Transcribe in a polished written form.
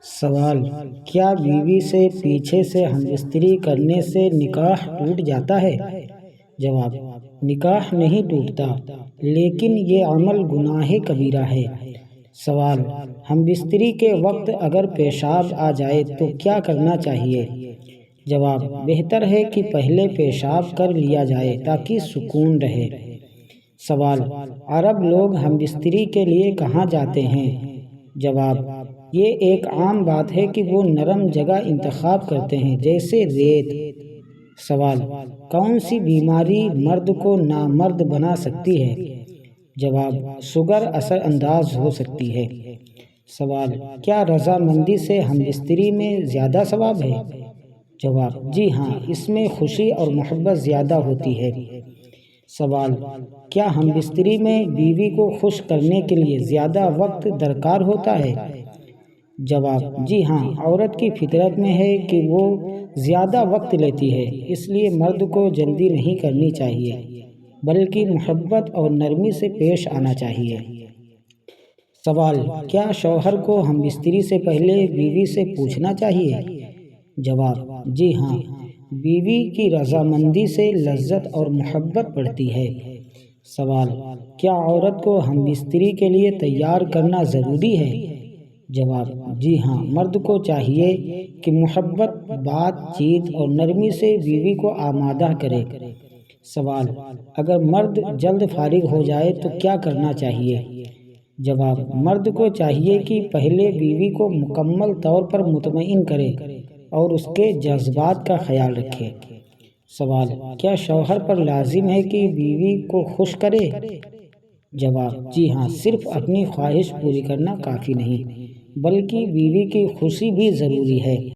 سوال: کیا بیوی سے پیچھے سے ہم بستری کرنے سے نکاح ٹوٹ جاتا ہے؟ جواب: نکاح نہیں ٹوٹتا، لیکن یہ عمل گناہ کبیرہ ہے۔ سوال: ہم بستری کے وقت اگر پیشاب آ جائے تو کیا کرنا چاہیے؟ جواب: بہتر ہے کہ پہلے پیشاب کر لیا جائے تاکہ سکون رہے۔ سوال: عرب لوگ ہم بستری کے لیے کہاں جاتے ہیں؟ جواب: یہ ایک عام بات ہے کہ وہ نرم جگہ انتخاب کرتے ہیں، جیسے ریت۔ سوال: کون سی بیماری مرد کو نامرد بنا سکتی ہے؟ جواب: شوگر اثر انداز ہو سکتی ہے۔ سوال: کیا رضامندی سے ہم بستری میں زیادہ ثواب ہے؟ جواب: جی ہاں، اس میں خوشی اور محبت زیادہ ہوتی ہے۔ سوال: کیا ہم بستری میں بیوی کو خوش کرنے کے لیے زیادہ وقت درکار ہوتا ہے؟ جواب: جی ہاں، عورت کی فطرت میں ہے کہ وہ زیادہ وقت لیتی ہے، اس لیے مرد کو جلدی نہیں کرنی چاہیے، بلکہ محبت اور نرمی سے پیش آنا چاہیے۔ سوال: کیا شوہر کو ہم بستری سے پہلے بیوی سے پوچھنا چاہیے؟ جواب: جی ہاں، بیوی کی رضامندی سے لذت اور محبت بڑھتی ہے۔ سوال: کیا عورت کو ہم بستری کے لیے تیار کرنا ضروری ہے؟ جواب: جی ہاں، مرد کو چاہیے کہ محبت، بات چیت اور نرمی سے بیوی کو آمادہ کرے۔ سوال: اگر مرد جلد فارغ ہو جائے تو کیا کرنا چاہیے؟ جواب: مرد کو چاہیے کہ پہلے بیوی کو مکمل طور پر مطمئن کرے اور اس کے جذبات کا خیال رکھے۔ سوال: کیا شوہر پر لازم ہے کہ بیوی کو خوش کرے؟ جواب: جی ہاں، صرف اپنی خواہش پوری کرنا کافی نہیں، بلکہ بیوی کی خوشی بھی ضروری ہے۔